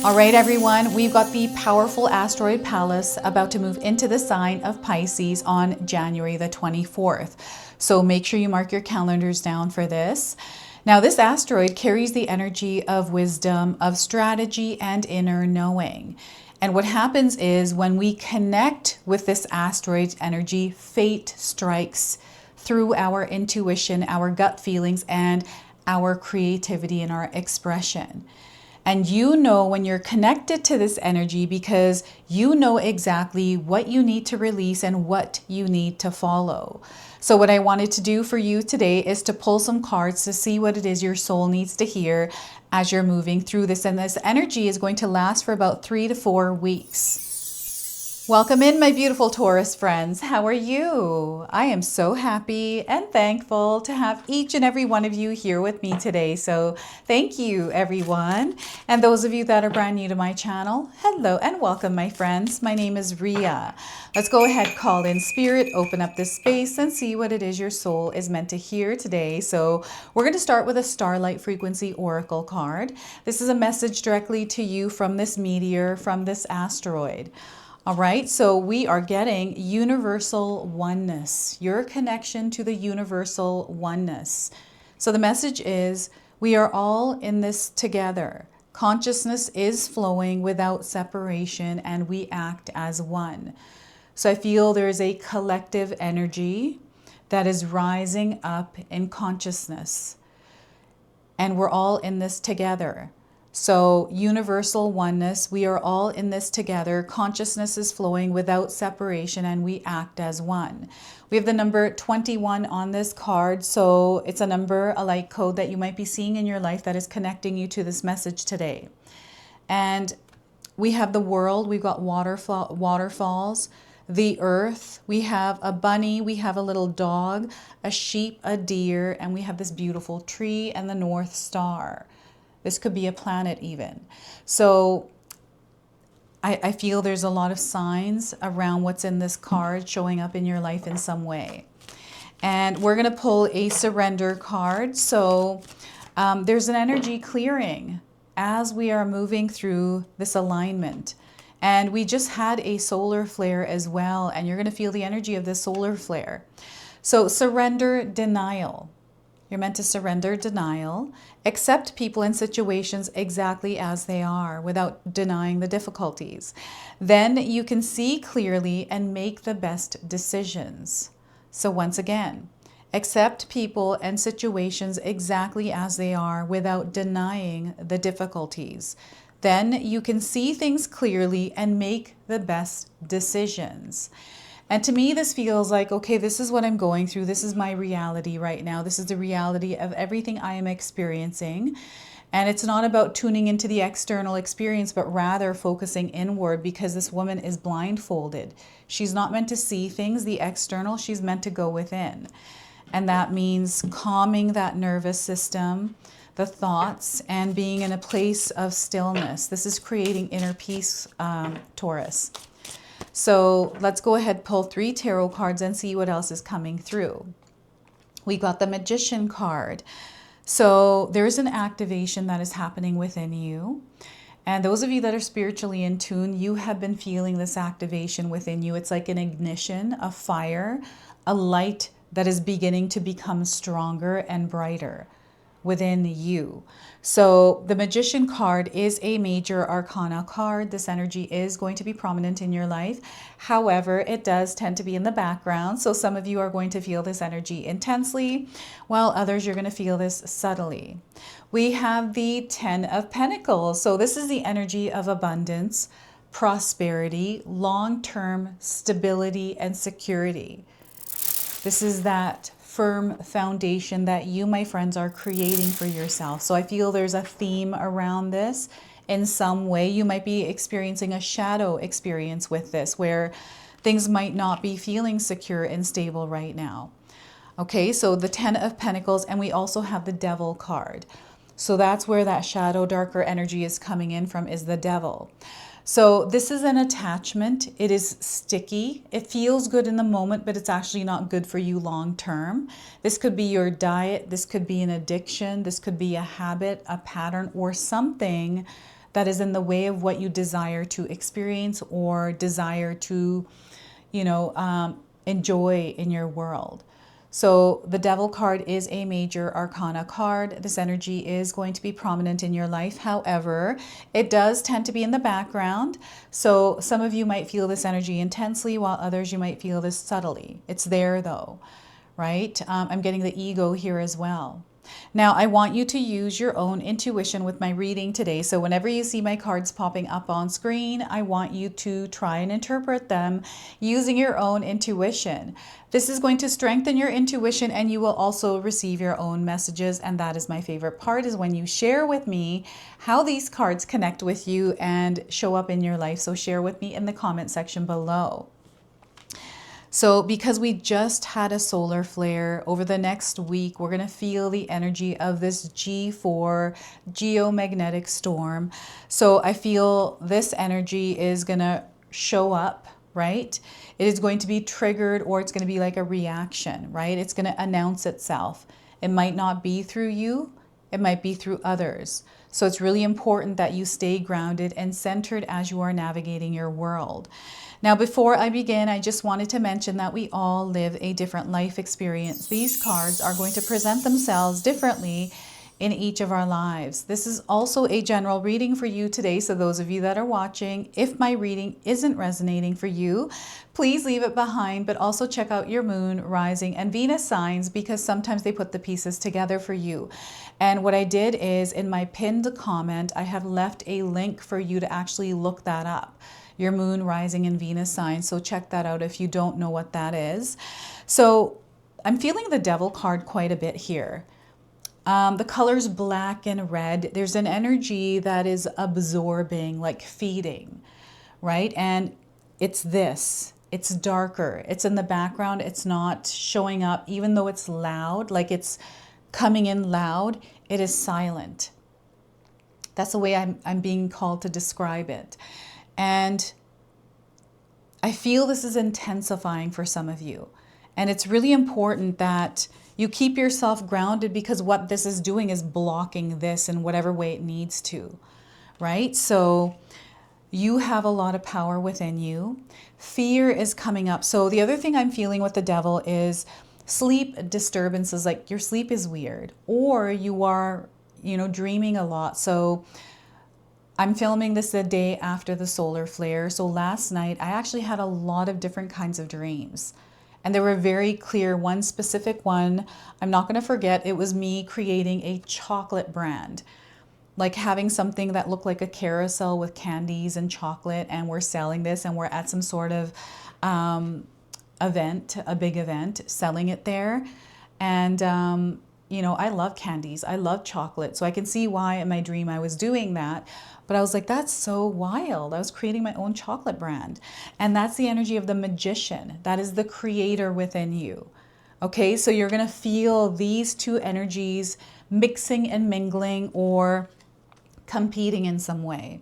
All right, everyone, we've got the powerful asteroid Pallas about to move into the sign of Pisces on January the 24th. So make sure you mark your calendars down for this. Now, this asteroid carries the energy of wisdom, of strategy, and inner knowing. And what happens is when we connect with this asteroid's energy, fate strikes through our intuition, our gut feelings, and our creativity and our expression. And you know when you're connected to this energy because you know exactly what you need to release and what you need to follow. So what I wanted to do for you today is to pull some cards to see what it is your soul needs to hear as you're moving through this. And this energy is going to last for about 3 to 4 weeks. Welcome in, my beautiful Taurus friends. How are you? I am so happy and thankful to have each and every one of you here with me today. So thank you, everyone. And those of you that are brand new to my channel, hello and welcome, my friends. My name is Ria. Let's go ahead, call in spirit, open up this space and see what it is your soul is meant to hear today. So we're going to start with a Starlight Frequency Oracle card. This is a message directly to you from this meteor, from this asteroid. All right, so we are getting universal oneness, your connection to the universal oneness. So the message is we are all in this together. Consciousness is flowing without separation and we act as one. So I feel there is a collective energy that is rising up in consciousness and we're all in this together. So universal oneness, we are all in this together. Consciousness is flowing without separation and we act as one. We have the number 21 on this card. So it's a number, a light code that you might be seeing in your life that is connecting you to this message today. And we have the world, we've got waterfalls, the earth, we have a bunny, we have a little dog, a sheep, a deer, and we have this beautiful tree and the North Star. This could be a planet even. So I feel there's a lot of signs around what's in this card showing up in your life in some way. And we're going to pull a surrender card. So there's an energy clearing as we are moving through this alignment. And we just had a solar flare as well. And you're going to feel the energy of this solar flare. So surrender, denial. You're meant to surrender denial, accept people and situations exactly as they are without denying the difficulties. Then you can see clearly and make the best decisions. So once again, accept people and situations exactly as they are without denying the difficulties. Then you can see things clearly and make the best decisions. And to me, this feels like, okay, this is what I'm going through. This is my reality right now. This is the reality of everything I am experiencing. And it's not about tuning into the external experience, but rather focusing inward because this woman is blindfolded. She's not meant to see things, the external, she's meant to go within. And that means calming that nervous system, the thoughts, and being in a place of stillness. This is creating inner peace, Taurus. So let's go ahead, pull 3 tarot cards and see what else is coming through. We got the Magician card. So there's an activation that is happening within you. And those of you that are spiritually in tune, you have been feeling this activation within you. It's like an ignition, a fire, a light that is beginning to become stronger and brighter within you. So the Magician card is a major arcana card. This energy is going to be prominent in your life. However, it does tend to be in the background. So some of you are going to feel this energy intensely, while others you're going to feel this subtly. We have the 10 of Pentacles. So this is the energy of abundance, prosperity, long-term stability, and security. This is that firm foundation that you, my friends, are creating for yourself. So I feel there's a theme around this in some way. You might be experiencing a shadow experience with this where things might not be feeling secure and stable right now. Okay, so the 10 of Pentacles, and we also have the Devil card. So that's where that shadow, darker energy is coming in from, is the Devil. So this is an attachment. It is sticky. It feels good in the moment, but it's actually not good for you long term. This could be your diet. This could be an addiction. This could be a habit, a pattern, or something that is in the way of what you desire to experience or desire to, enjoy in your world. So the Devil card is a major arcana card. This energy is going to be prominent in your life. However, it does tend to be in the background. So some of you might feel this energy intensely, while others you might feel this subtly. It's there though, right? I'm getting the ego here as well. Now, I want you to use your own intuition with my reading today. So whenever you see my cards popping up on screen, I want you to try and interpret them using your own intuition. This is going to strengthen your intuition, and you will also receive your own messages. And that is my favorite part, is when you share with me how these cards connect with you and show up in your life. So share with me in the comment section below. So because we just had a solar flare, over the next week, we're going to feel the energy of this G4 geomagnetic storm. So I feel this energy is going to show up, right? It is going to be triggered, or it's going to be like a reaction, right? It's going to announce itself. It might not be through you. It might be through others. So it's really important that you stay grounded and centered as you are navigating your world. Now, before I begin, I just wanted to mention that we all live a different life experience. These cards are going to present themselves differently in each of our lives. This is also a general reading for you today. So those of you that are watching, if my reading isn't resonating for you, please leave it behind, but also check out your moon, rising, and Venus signs, because sometimes they put the pieces together for you. And what I did is, in my pinned comment, I have left a link for you to actually look that up. Your moon, rising, and Venus signs. So check that out if you don't know what that is. So I'm feeling the Devil card quite a bit here. The colors black and red. There's an energy that is absorbing, like feeding, right? And it's this. It's darker. It's in the background. It's not showing up, even though it's loud, like it's coming in loud. It is silent. That's the way I'm being called to describe it. And I feel this is intensifying for some of you. And it's really important that you keep yourself grounded, because what this is doing is blocking this in whatever way it needs to, right? So you have a lot of power within you. Fear is coming up. So the other thing I'm feeling with the Devil is sleep disturbances, like your sleep is weird, or you are, dreaming a lot. So I'm filming this the day after the solar flare. So last night, I actually had a lot of different kinds of dreams. And they were very clear. One specific one, I'm not going to forget, it was me creating a chocolate brand. Like having something that looked like a carousel with candies and chocolate, and we're selling this, and we're at some sort of event, a big event, selling it there. And I love candies. I love chocolate. So I can see why in my dream I was doing that. But I was like, that's so wild. I was creating my own chocolate brand. And that's the energy of the magician. That is the creator within you. Okay, so you're going to feel these two energies mixing and mingling, or competing in some way,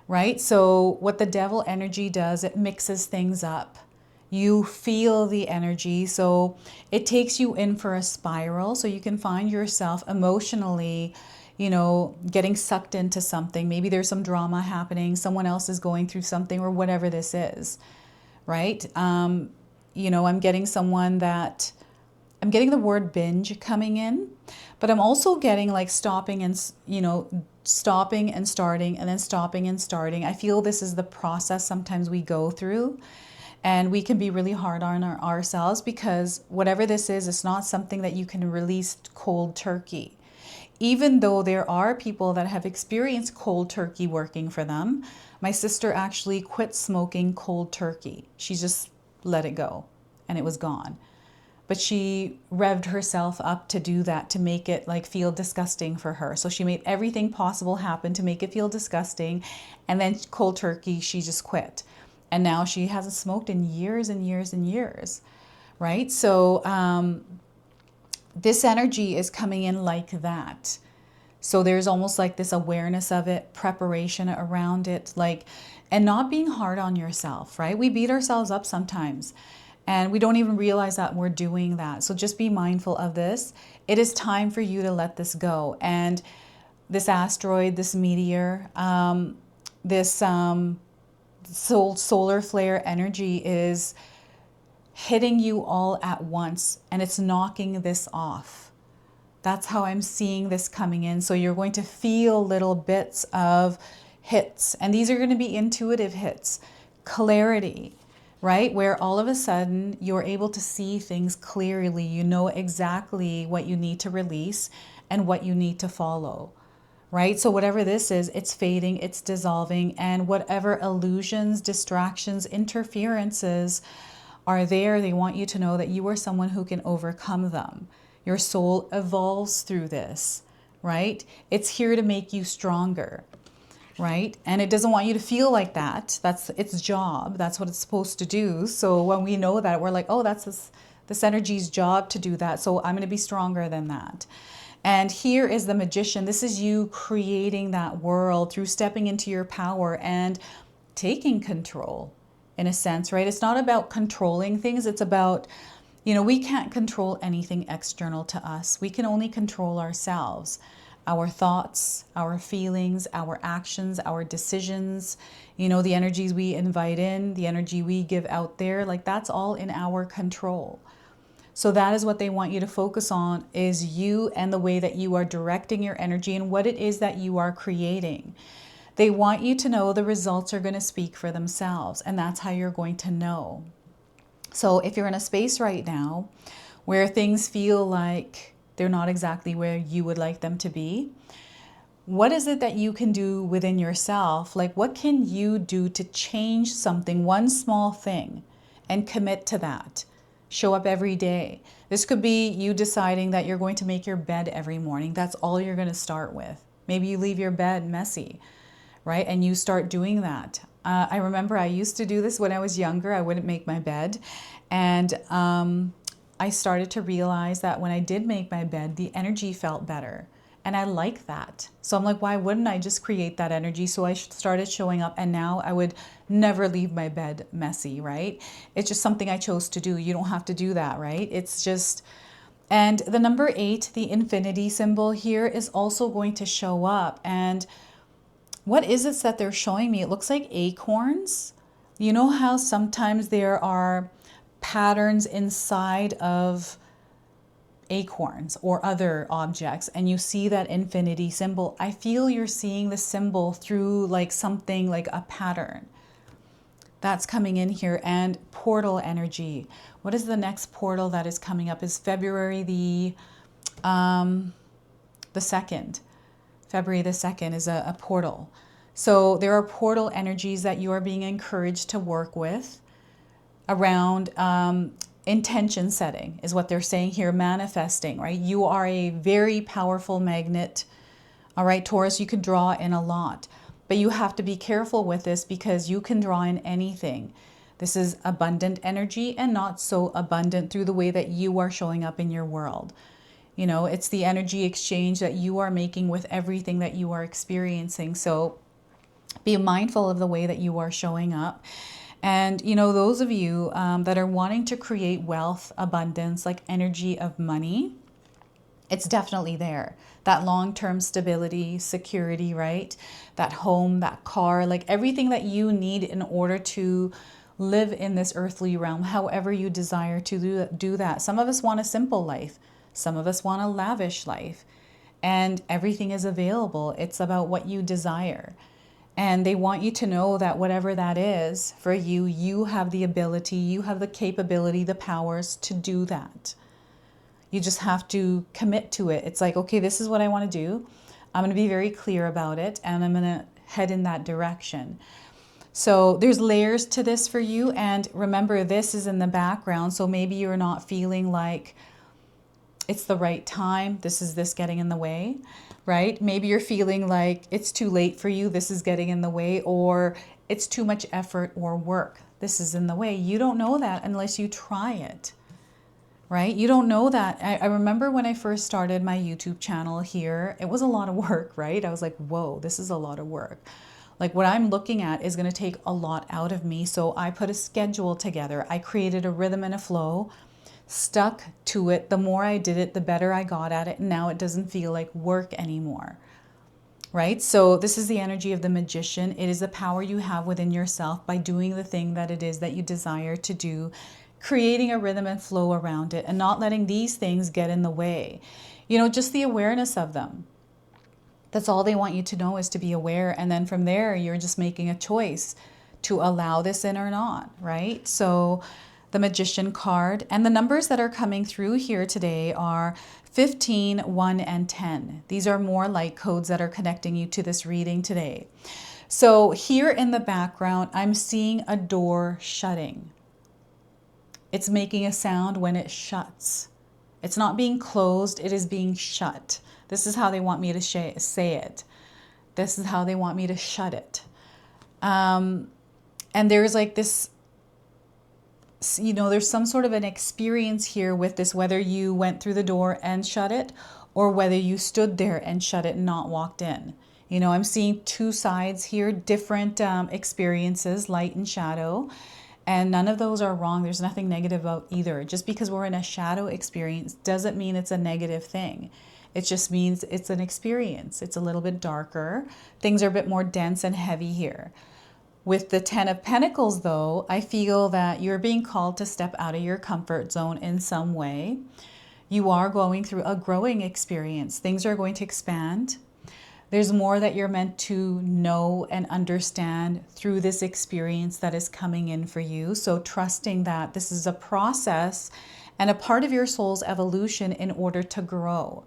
right? So what the Devil energy does, it mixes things up. You feel the energy, so it takes you in for a spiral. So you can find yourself emotionally, getting sucked into something. Maybe there's some drama happening. Someone else is going through something, or whatever this is, right? I'm getting I'm getting the word binge coming in, but I'm also getting like stopping and starting, and then stopping and starting. I feel this is the process sometimes we go through. And we can be really hard on ourselves, because whatever this is, it's not something that you can release cold turkey. Even though there are people that have experienced cold turkey working for them. My sister actually quit smoking cold turkey. She just let it go, and it was gone. But she revved herself up to do that, to make it like feel disgusting for her. So she made everything possible happen to make it feel disgusting. And then cold turkey, she just quit. And now she hasn't smoked in years and years and years, right? So this energy is coming in like that. So there's almost like this awareness of it, preparation around it, and not being hard on yourself, right? We beat ourselves up sometimes, and we don't even realize that we're doing that. So just be mindful of this. It is time for you to let this go. And this asteroid, this meteor, this solar flare energy is hitting you all at once, and it's knocking this off. That's how I'm seeing this coming in. So you're going to feel little bits of hits, and these are going to be intuitive hits, clarity, right? Where all of a sudden you're able to see things clearly. You know exactly what you need to release and what you need to follow, right? So whatever this is, it's fading, it's dissolving, and whatever illusions, distractions, interferences are there, they want you to know that you are someone who can overcome them. Your soul evolves through this, right? It's here to make you stronger, right? And it doesn't want you to feel like that. That's its job. That's what it's supposed to do. So when we know that, we're like, oh, that's this energy's job to do that. So I'm going to be stronger than that. And here is the magician. This is you creating that world through stepping into your power and taking control in a sense, right? It's not about controlling things. It's about, you know, we can't control anything external to us. We can only control ourselves, our thoughts, our feelings, our actions, our decisions, you know, the energies we invite in, the energy we give out there, like that's all in our control. So that is what they want you to focus on, is you and the way that you are directing your energy and what it is that you are creating. They want you to know the results are going to speak for themselves, and that's how you're going to know. So if you're in a space right now where things feel like they're not exactly where you would like them to be, what is it that you can do within yourself? Like, what can you do to change something, one small thing, and commit to that? Show up every day. This could be you deciding that you're going to make your bed every morning. That's all you're going to start with. Maybe you leave your bed messy, right? And you start doing that. I remember I used to do this when I was younger. I wouldn't make my bed. And I started to realize that when I did make my bed, the energy felt better. And I like that. So I'm like, why wouldn't I just create that energy? So I started showing up, and now I would never leave my bed messy, right? It's just something I chose to do. You don't have to do that, right? It's just, and the number 8, the infinity symbol here, is also going to show up. And what is it that they're showing me? It looks like acorns. You know how sometimes there are patterns inside of acorns or other objects, and you see that infinity symbol? I feel you're seeing the symbol through like something like a pattern that's coming in here. And portal energy. What is the next portal that is coming up? Is February the 2nd. February the 2nd is a portal. So there are portal energies that you are being encouraged to work with around intention setting, is what they're saying here, manifesting, right? You are a very powerful magnet. All right, Taurus, you can draw in a lot, but you have to be careful with this because you can draw in anything. This is abundant energy and not so abundant through the way that you are showing up in your world. You know, it's the energy exchange that you are making with everything that you are experiencing. So be mindful of the way that you are showing up. And, you know, those of you that are wanting to create wealth, abundance, like energy of money, it's definitely there. That long-term stability, security, right? That home, that car, like everything that you need in order to live in this earthly realm, however you desire to do that. Some of us want a simple life. Some of us want a lavish life. And everything is available. It's about what you desire. And they want you to know that whatever that is for you, you have the ability, you have the capability, the powers to do that. You just have to commit to it. It's like, okay, this is what I want to do. I'm going to be very clear about it, and I'm going to head in that direction. So there's layers to this for you. And remember, this is in the background. So maybe you're not feeling like it's the right time. This getting in the way, right? Maybe you're feeling like it's too late for you. This is getting in the way, or it's too much effort or work. This is in the way. You don't know that unless you try it, right? You don't know that. I remember when I first started my YouTube channel here, it was a lot of work, right? I was like, whoa, this is a lot of work. Like what I'm looking at is going to take a lot out of me. So I put a schedule together. I created a rhythm and a flow, stuck to it. The more I did it, the better I got at it. And now it doesn't feel like work anymore. right? So this is the energy of the magician. It is the power you have within yourself by doing the thing that it is that you desire to do, creating a rhythm and flow around it and not letting these things get in the way. Just the awareness of them. That's all they want you to know, is to be aware. And then from there, you're just making a choice to allow this in or not, right? So the Magician card, and the numbers that are coming through here today are 15, 1, and 10. These are more light codes that are connecting you to this reading today. So here in the background, I'm seeing a door shutting. It's making a sound when it shuts. It's not being closed, it is being shut. This is how they want me to say it. This is how they want me to shut it. And there's like this, there's some sort of an experience here with this, whether you went through the door and shut it or whether you stood there and shut it and not walked in. I'm seeing two sides here, different experiences, light and shadow. And none of those are wrong. There's nothing negative about either. Just because we're in a shadow experience doesn't mean it's a negative thing. It just means it's an experience. It's a little bit darker. Things are a bit more dense and heavy here. With the 10 of Pentacles, though, I feel that you're being called to step out of your comfort zone in some way. You are going through a growing experience. Things are going to expand. There's more that you're meant to know and understand through this experience that is coming in for you. So trusting that this is a process and a part of your soul's evolution in order to grow.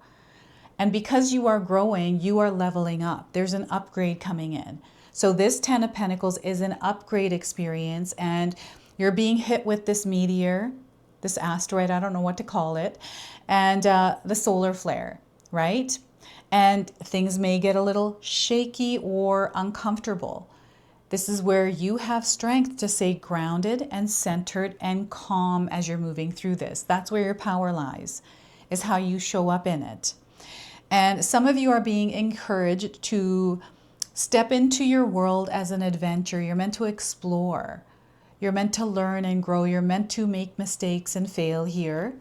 And because you are growing, you are leveling up. There's an upgrade coming in. So this 10 of Pentacles is an upgrade experience, and you're being hit with this meteor, this asteroid, I don't know what to call it, and the solar flare, right? And things may get a little shaky or uncomfortable. This is where you have strength to stay grounded and centered and calm as you're moving through this. That's where your power lies, is how you show up in it. And some of you are being encouraged to step into your world as an adventure. You're meant to explore. You're meant to learn and grow. You're meant to make mistakes and fail here,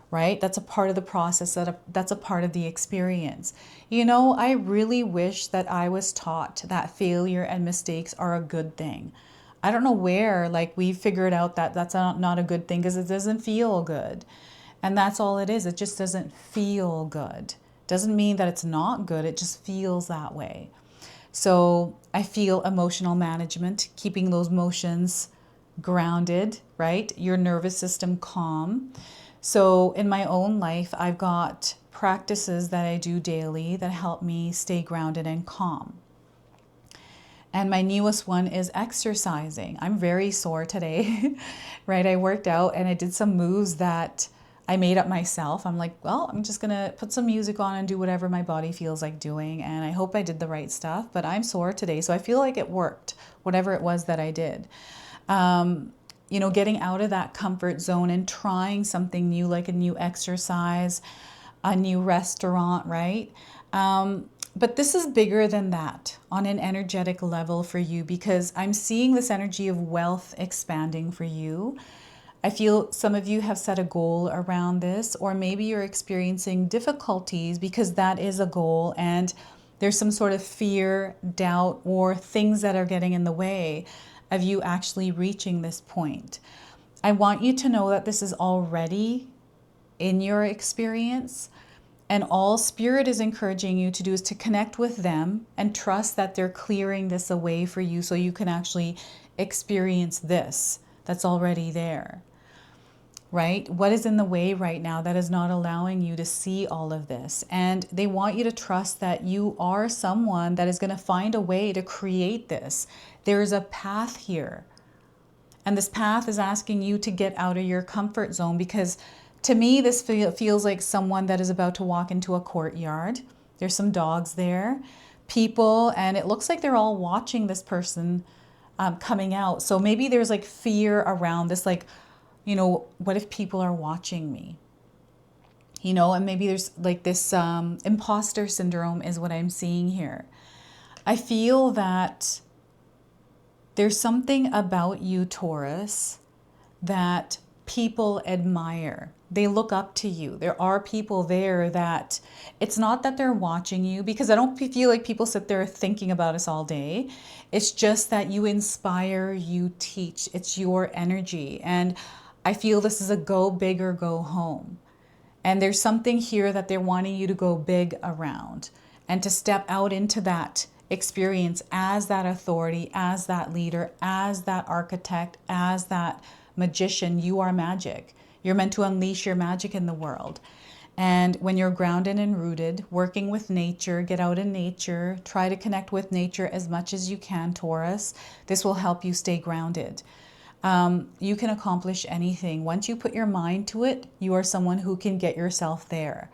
right? That's a part of the process. That's a part of the experience. I really wish that I was taught that failure and mistakes are a good thing. I don't know where, we figured out that that's not a good thing because it doesn't feel good. And that's all it is. It just doesn't feel good. Doesn't mean that it's not good. It just feels that way. So I feel emotional management, keeping those emotions grounded, right? Your nervous system calm. So in my own life, I've got practices that I do daily that help me stay grounded and calm. And my newest one is exercising. I'm very sore today, right? I worked out and I did some moves that I made up myself. I'm like, well, I'm just going to put some music on and do whatever my body feels like doing. And I hope I did the right stuff, but I'm sore today. So I feel like it worked, whatever it was that I did. Getting out of that comfort zone and trying something new, like a new exercise, a new restaurant, right? But this is bigger than that on an energetic level for you, because I'm seeing this energy of wealth expanding for you. I feel some of you have set a goal around this, or maybe you're experiencing difficulties because that is a goal and there's some sort of fear, doubt, or things that are getting in the way of you actually reaching this point. I want you to know that this is already in your experience, and all Spirit is encouraging you to do is to connect with them and trust that they're clearing this away for you so you can actually experience this that's already there. Right? What is in the way right now that is not allowing you to see all of this? And they want you to trust that you are someone that is going to find a way to create this. There's a path here. And this path is asking you to get out of your comfort zone, because to me, this feels like someone that is about to walk into a courtyard. There's some dogs there, people, and it looks like they're all watching this person coming out. So maybe there's fear around this, what if people are watching me? And maybe there's this imposter syndrome is what I'm seeing here. I feel that there's something about you, Taurus, that people admire. they look up to you. There are people there that it's not that they're watching you, because I don't feel like people sit there thinking about us all day. It's just that you inspire, you teach. It's your energy. And I feel this is a go big or go home. And there's something here that they're wanting you to go big around and to step out into that experience as that authority, as that leader, as that architect, as that magician. You are magic. You're meant to unleash your magic in the world. And when you're grounded and rooted, working with nature, get out in nature, try to connect with nature as much as you can, Taurus. This will help you stay grounded. You can accomplish anything. Once you put your mind to it, you are someone who can get yourself there.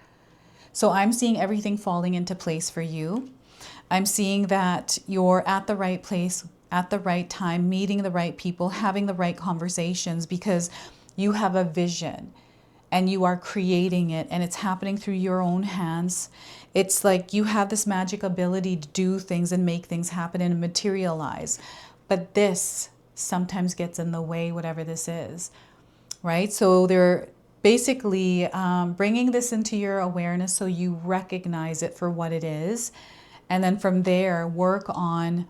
So I'm seeing everything falling into place for you. I'm seeing that you're at the right place at the right time, meeting the right people, having the right conversations, because you have a vision and you are creating it, and it's happening through your own hands. It's like you have this magic ability to do things and make things happen and materialize. But this sometimes gets in the way, whatever this is, right? So they're basically bringing this into your awareness so you recognize it for what it is. And then from there, work on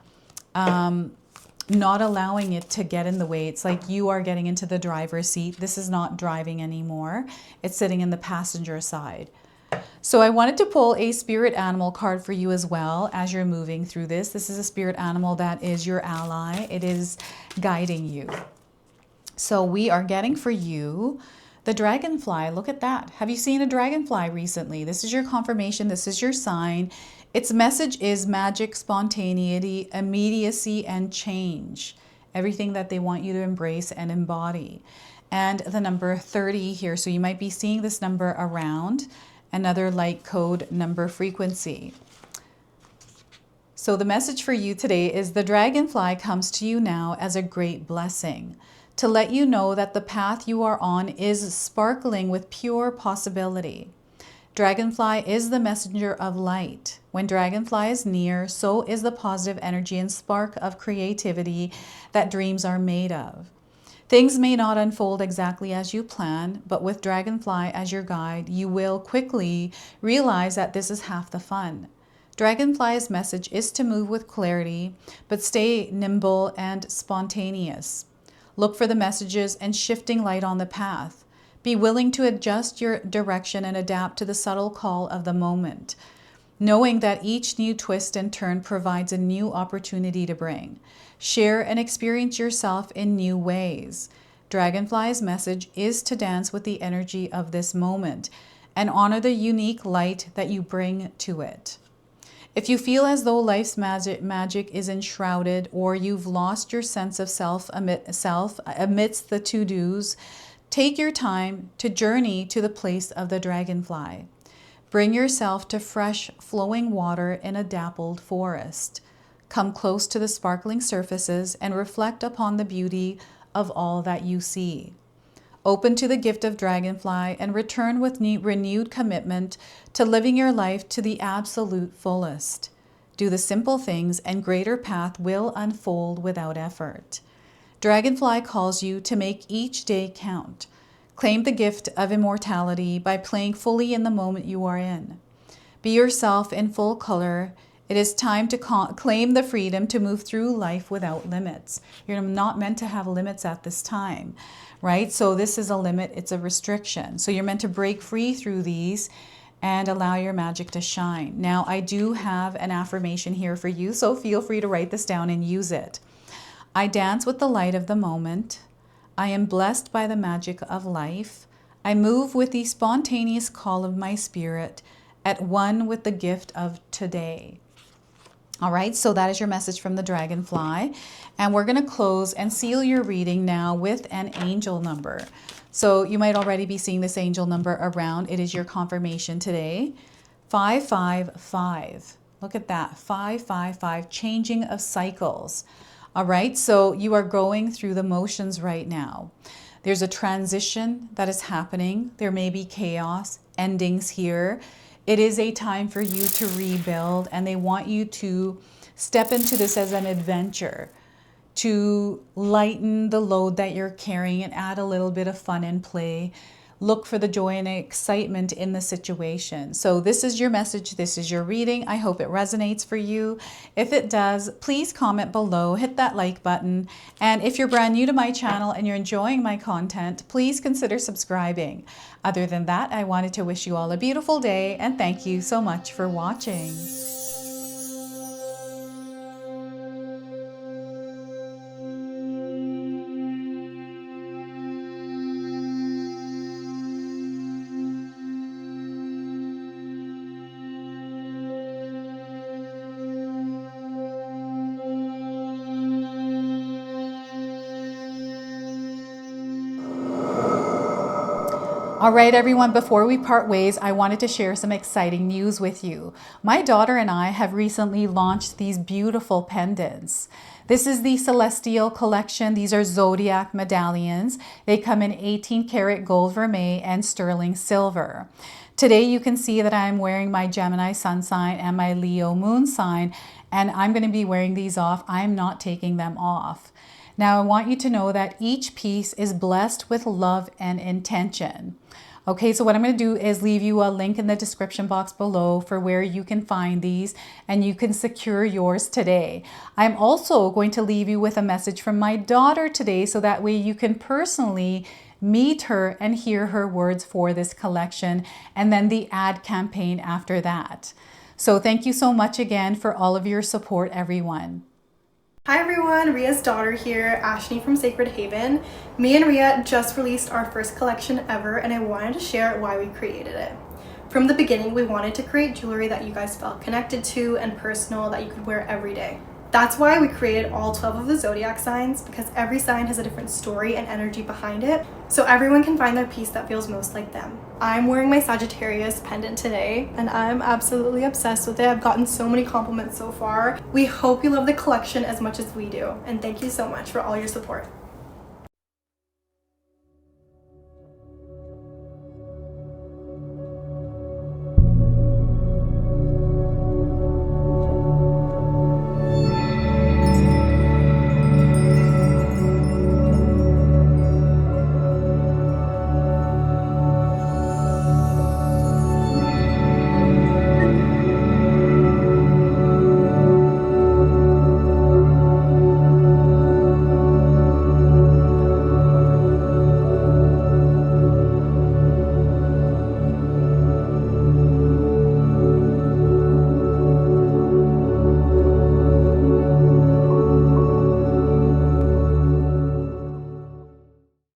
not allowing it to get in the way. It's like you are getting into the driver's seat. This is not driving anymore. It's sitting in the passenger side. So I wanted to pull a spirit animal card for you as well as you're moving through this. This is a spirit animal that is your ally. It is guiding you. So we are getting for you the dragonfly. Look at that. Have you seen a dragonfly recently? This is your confirmation. This is your sign. Its message is magic, spontaneity, immediacy, and change. Everything that they want you to embrace and embody. And the number 30 here. So you might be seeing this number around. Another light code number frequency. So the message for you today is the dragonfly comes to you now as a great blessing to let you know that the path you are on is sparkling with pure possibility. Dragonfly is the messenger of light. When dragonfly is near, so is the positive energy and spark of creativity that dreams are made of. Things may not unfold exactly as you plan, but with dragonfly as your guide, you will quickly realize that this is half the fun. Dragonfly's message is to move with clarity, but stay nimble and spontaneous. Look for the messages and shifting light on the path. Be willing to adjust your direction and adapt to the subtle call of the moment, knowing that each new twist and turn provides a new opportunity to bring. Share and experience yourself in new ways. Dragonfly's message is to dance with the energy of this moment and honor the unique light that you bring to it. If you feel as though life's magic is enshrouded, or you've lost your sense of self amidst the to-dos, take your time to journey to the place of the dragonfly. Bring yourself to fresh, flowing water in a dappled forest. Come close to the sparkling surfaces and reflect upon the beauty of all that you see. Open to the gift of dragonfly and return with renewed commitment to living your life to the absolute fullest. Do the simple things and greater path will unfold without effort. Dragonfly calls you to make each day count. Claim the gift of immortality by playing fully in the moment you are in. Be yourself in full color. It is time to claim the freedom to move through life without limits. You're not meant to have limits at this time, right? So this is a limit, it's a restriction. So you're meant to break free through these and allow your magic to shine. Now, I do have an affirmation here for you, so feel free to write this down and use it. I dance with the light of the moment. I am blessed by the magic of life. I move with the spontaneous call of my spirit, at one with the gift of today. All right, so that is your message from the dragonfly. And we're going to close and seal your reading now with an angel number. So you might already be seeing this angel number around. It is your confirmation today. 555. Look at that. 555. Changing of cycles. All right, so you are going through the motions right now. There's a transition that is happening. There may be chaos, endings here. It is a time for you to rebuild, and they want you to step into this as an adventure, to lighten the load that you're carrying and add a little bit of fun and play. look for the joy and excitement in the situation. So this is your message. This is your reading. I hope it resonates for you. If it does, please comment below, hit that like button. And if you're brand new to my channel and you're enjoying my content, please consider subscribing. Other than that, I wanted to wish you all a beautiful day and thank you so much for watching. All right, everyone, before we part ways, I wanted to share some exciting news with you. My daughter and I have recently launched these beautiful pendants. This is the Celestial collection. These are zodiac medallions. They come in 18 karat gold vermeil and sterling silver. Today, you can see that I'm wearing my Gemini sun sign and my Leo moon sign, and I'm going to be wearing these off. I'm not taking them off. Now, I want you to know that each piece is blessed with love and intention. Okay, so what I'm going to do is leave you a link in the description box below for where you can find these and you can secure yours today. I'm also going to leave you with a message from my daughter today so that way you can personally meet her and hear her words for this collection and then the ad campaign after that. So thank you so much again for all of your support, everyone. Hi everyone, Ria's daughter here, Ashni from Sacred Haven. Me and Ria just released our first collection ever and I wanted to share why we created it. From the beginning, we wanted to create jewelry that you guys felt connected to and personal that you could wear every day. That's why we created all 12 of the zodiac signs, because every sign has a different story and energy behind it, so everyone can find their piece that feels most like them. I'm wearing my Sagittarius pendant today, and I'm absolutely obsessed with it. I've gotten so many compliments so far. We hope you love the collection as much as we do, and thank you so much for all your support.